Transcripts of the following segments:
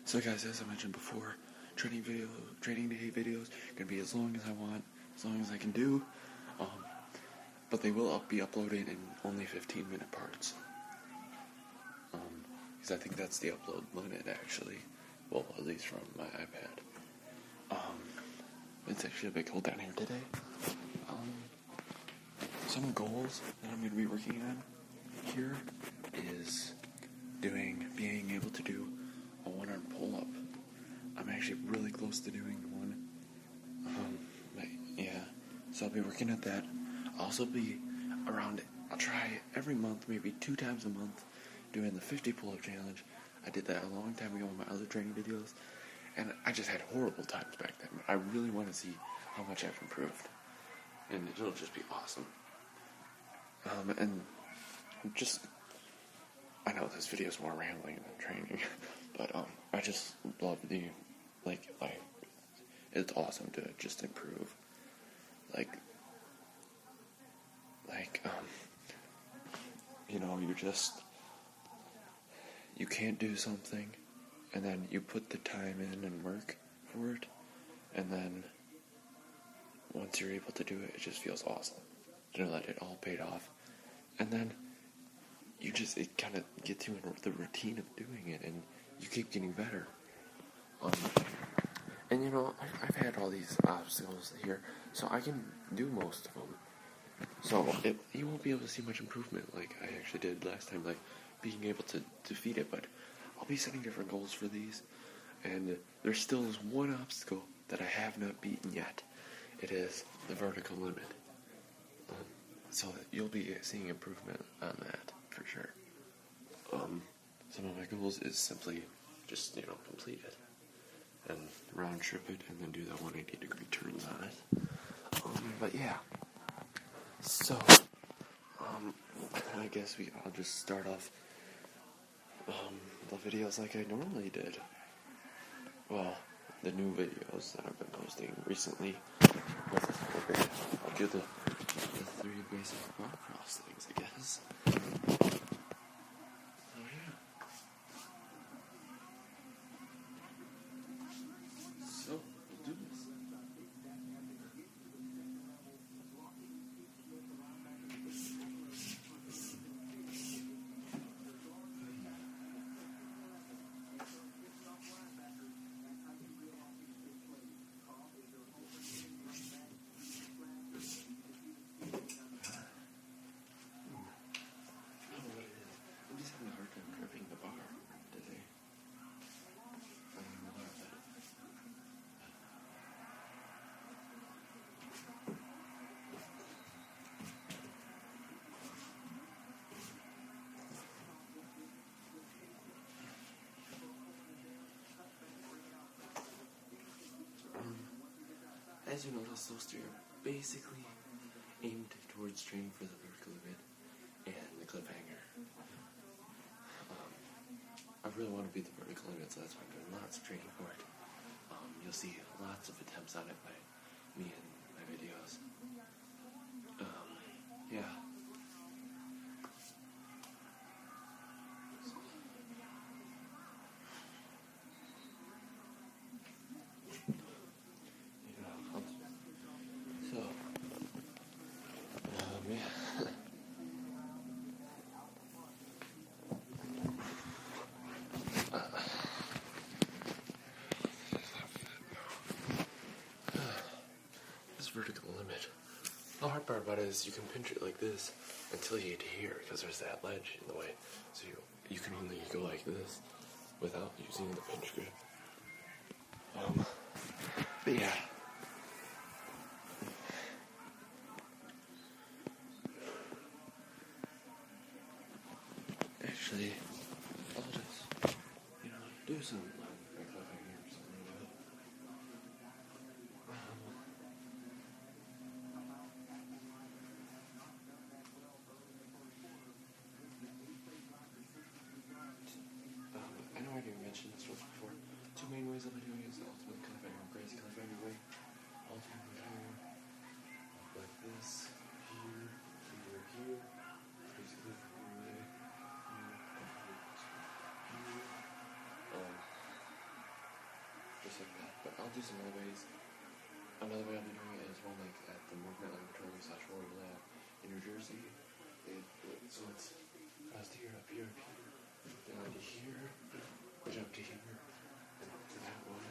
So guys, as I mentioned before, training day videos gonna be as long as I want, as long as I can do. But they will be uploaded in only 15-minute parts. Because I think that's the upload limit actually. Well, at least from my iPad. It's actually a bit cold down here today. Some goals that I'm gonna be working on here is being able to do a one-arm pull-up. I'm actually really close to doing one. So I'll be working at that. I'll also be I'll try every month, maybe 2 times a month, doing the 50 pull-up challenge. I did that a long time ago in my other training videos, and I just had horrible times back then. I really want to see how much I've improved, and it'll just be awesome. I know this video is more rambling than training, but I just love it's awesome to just improve. You can't do something, and then you put the time in and work for it, and then once you're able to do it, it just feels awesome. To know that it all paid off, and then it kind of gets you in the routine of doing it, and you keep getting better. I've had all these obstacles here, so I can do most of them. So you won't be able to see much improvement like I actually did last time, like being able to defeat it, but I'll be setting different goals for these, and there still is one obstacle that I have not beaten yet. It is the vertical limit. So you'll be seeing improvement on that for sure. Some of my goals is simply just, complete it and round trip it and then do the 180-degree turns on it. But yeah. So, I guess I'll just start off the videos like I normally did. Well, the new videos that I've been posting recently. I'll do the 3 basic bar cross things, I guess. So, we'll do this. As you notice, those 3 are basically aimed towards training for the vertical limit and the cliffhanger. I really want to beat the vertical limit, so that's why I'm doing lots of training for it. You'll see lots of attempts on it by me in my videos. Yeah. Vertical limit. The hard part about it is you can pinch it like this until you get to here because there's that ledge in the way. So you can only go like this without using the pinch grip. But yeah. Actually, I'll just, do some this once before. 2 main ways I'll be doing is the ultimate cliffhanger, crazy cliffhanger way. Ultimate cliffhanger, like this, here, crazy cliffhanger way, here. I'll do some other ways. Another way I'll be doing it is one like at the Movement Laboratory / Warrior Lab in New Jersey. So it's across here, up here, down to here, jump to here, and up to that one.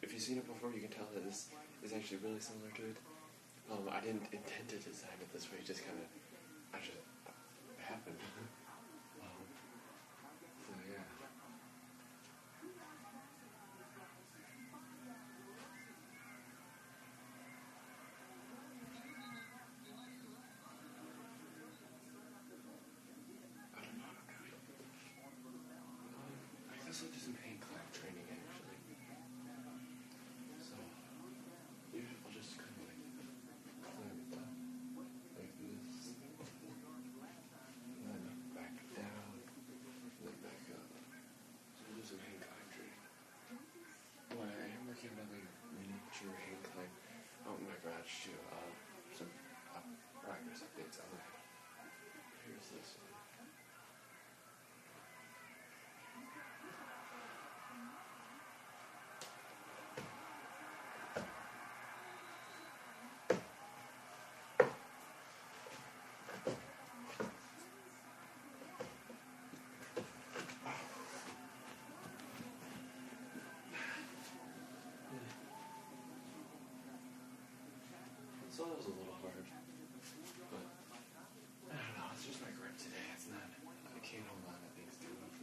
If you've seen it before, you can tell that this is actually really similar to it. I didn't intend to design it this way; it just kind of actually happened. So yeah. I don't know. I guess I'll do some hang climb training actually. So I'll just kind of like climb up like this, and then back down, and then back up. So I'll do some hang climb training. Well, I am working on another miniature hang climb out in my garage too. Some progress updates on that. Here's this one. So that was a little hard, but I don't know, it's just my grip today, it's not, I can't hold on to things too much.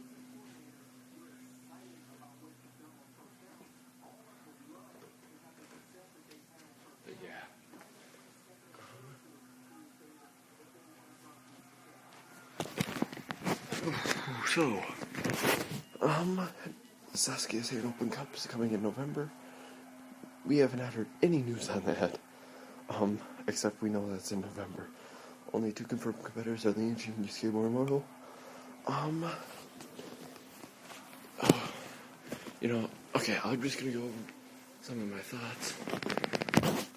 But yeah. Saskia's Hate Open Cup is coming in November. We haven't heard any news on that. Except we know that's in November. Only 2 confirmed competitors are the Junior Skateboard Model. Okay, I'm just gonna go over some of my thoughts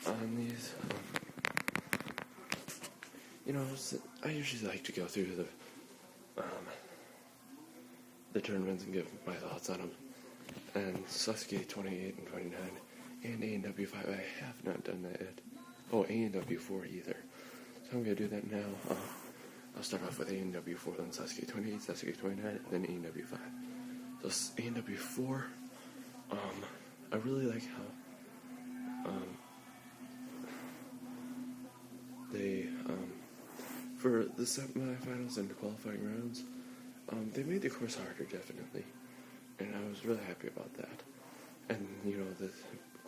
on these. I usually like to go through the tournaments and give my thoughts on them. And Sasuke 28 and 29 and A&W 5, I have not done that yet. Oh, A&W 4 either. So I'm gonna do that now. I'll start off with A&W 4, then Sasuke 28, Sasuke 29, and then A&W 5. So A&W 4, I really like how they for the semifinals and the qualifying rounds, they made the course harder, definitely, and I was really happy about that. And the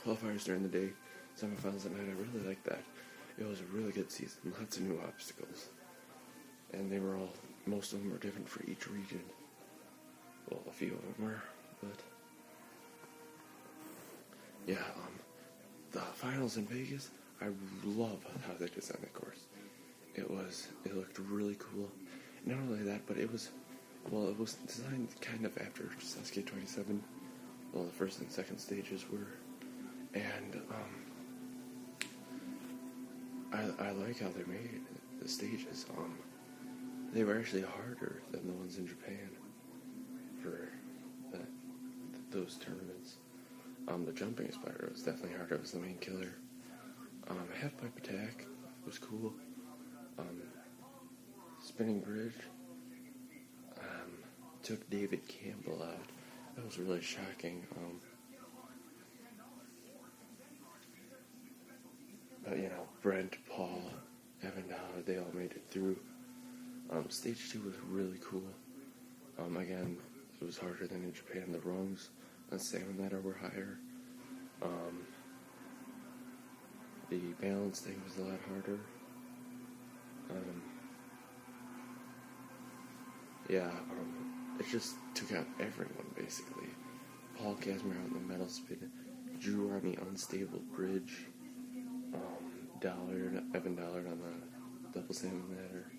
qualifiers during the day, semifinals at night, I really liked that. It was a really good season, lots of new obstacles, and most of them were different for each region. Well, a few of them were, but yeah, the finals in Vegas, I love how they designed the course. It looked really cool. Not only that, but it was designed kind of after Sasuke 27. Well, the first and second stages were, and I like how they made the stages. They were actually harder than the ones in Japan for those tournaments. The jumping spider was definitely harder. It was the main killer. Half pipe attack was cool. Spinning bridge took David Campbell out. That was really shocking. But Brent, Paul, Evan Dollar, they all made it through. Stage 2 was really cool. Again, it was harder than in Japan. The rungs on salmon ladder were higher. The balance thing was a lot harder. It just took out everyone, basically. Paul Casimir on the metal spin, Drew on the unstable bridge, Evan Dollard on the double salmon ladder,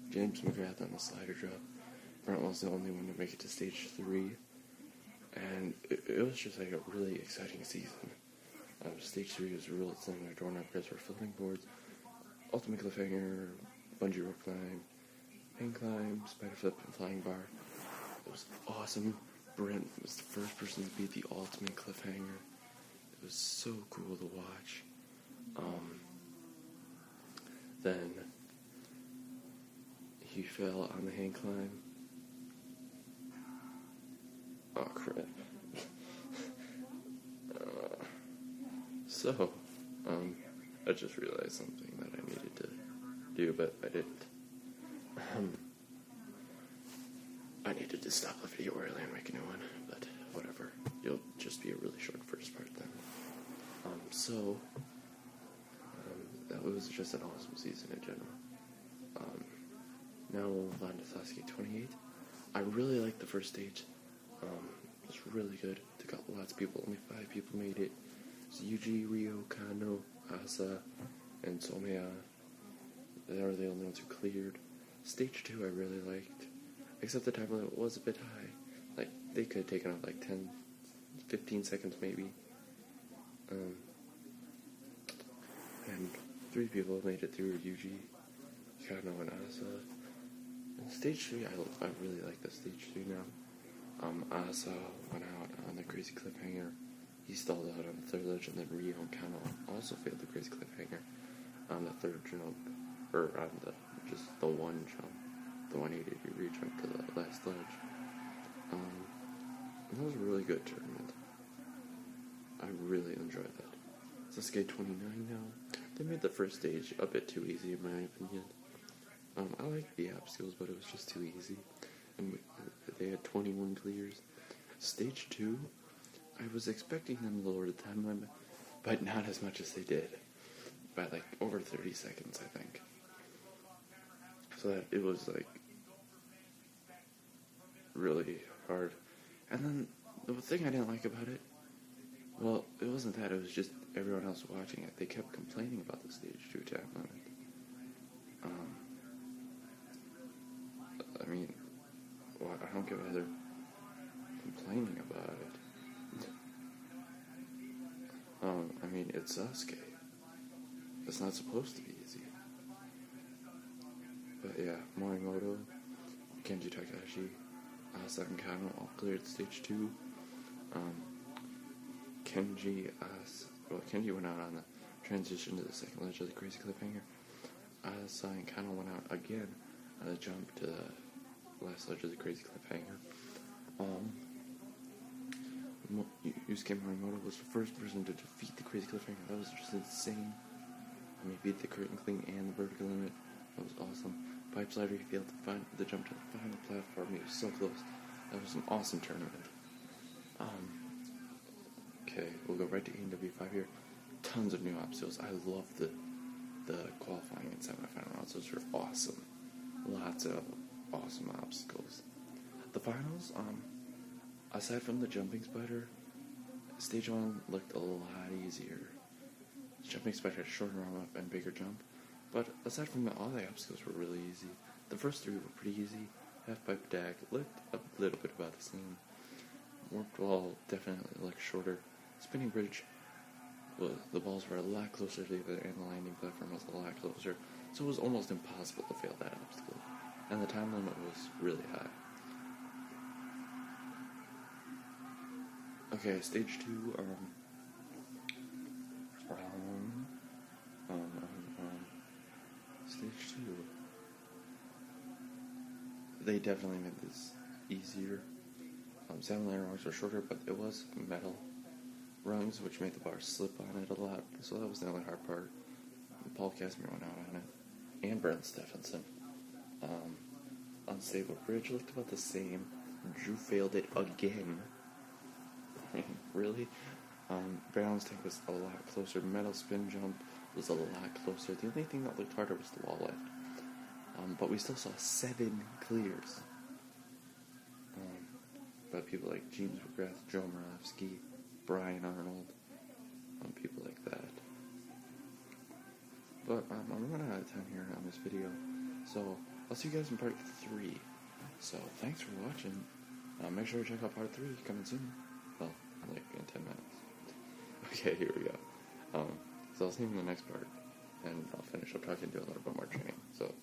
James McGrath on the slider drop. Brent was the only one to make it to stage 3, and it was just like a really exciting season. Stage 3 was real similar. Doorknob grids were floating boards, ultimate cliffhanger, bungee rope climb, hang climb, spider flip, and flying bar. It was awesome. Brent was the first person to beat the ultimate cliffhanger. It was so cool to watch. Then he fell on the hang climb. Oh crap. I just realized something that I needed to do, but I didn't. I needed to stop the video early and make a new one, but whatever. It'll just be a really short first part then. That was just an awesome season in general. Now we'll move on to Sasuke 28. I really liked the first stage. It was really good. Took out lots of people. Only 5 people made it. It's Yuji, Ryo, Kano, Asa, and Someya. They were the only ones who cleared. Stage 2 I really liked. Except the time limit was a bit high. Like, they could have taken off like 10, 15 seconds maybe. And 3 people made it through: Yuji, Kano, and Asa. And stage 3, I really like the stage 3 now. Asa went out on the crazy cliffhanger. He stalled out on the 3rd ledge, and then Ryo and Kano also failed the crazy cliffhanger on the 3rd jump, or on the one jump, the 180-degree jump to the last ledge. That was a really good tournament. I really enjoyed that. Sasuke 29 now. They made the first stage a bit too easy in my opinion. I liked the obstacles, but it was just too easy. And they had 21 clears. Stage 2, I was expecting them to lower the time limit, but not as much as they did. By like over 30 seconds, I think. So that it was like really hard. And then the thing I didn't like about it, well, it wasn't that, it was just everyone else watching it. They kept complaining about the stage 2 time limit. I mean, well, I don't get why they're complaining about it. I mean, it's Sasuke. It's not supposed to be easy. But yeah, Morimoto, Kenji Takahashi, Asa and Kano all cleared stage 2. Kenji went out on the transition to the 2nd ledge of the crazy cliffhanger. Asa and Kano went out again on the jump to the last ledge of the crazy cliffhanger. Yusuke Morimoto was the first person to defeat the crazy cliffhanger. That was just insane. He beat the curtain clean and the vertical limit. That was awesome. Pipe slider, he failed the jump to the final platform. He was so close. That was an awesome tournament. Okay, we'll go right to ANW5 here. Tons of new obstacles. I love the qualifying and semifinal rounds. Those were awesome. Lots of awesome obstacles. The finals, aside from the jumping spider, stage 1 looked a lot easier. The jumping spider had a shorter arm up and bigger jump. But aside from that, all the obstacles were really easy. The first 3 were pretty easy. Half pipe attack looked a little bit about the same. Warped wall definitely looked shorter. Spinning bridge, well, the balls were a lot closer together and the landing platform was a lot closer. So it was almost impossible to fail that obstacle. And the time limit was really high. Okay, stage 2, stage 2. They definitely made this easier. 7 layer rungs were shorter, but it was metal rungs, which made the bar slip on it a lot. So that was the only hard part. Paul Casimir went out on it, and Brent Stephenson. Unstable bridge looked about the same. Drew failed it again. I mean, really? Balance tank was a lot closer. Metal spin jump was a lot closer. The only thing that looked harder was the wall lift. But we still saw 7 clears. But people like James McGrath, Joe Moravsky, Brian Arnold, people like that. But I'm running out of time here on this video, so I'll see you guys in part 3. So thanks for watching. Make sure to check out part 3 coming soon. Well, like in 10 minutes. Okay, here we go. So I'll see you in the next part, and I'll finish up talking, do a little bit more training. So.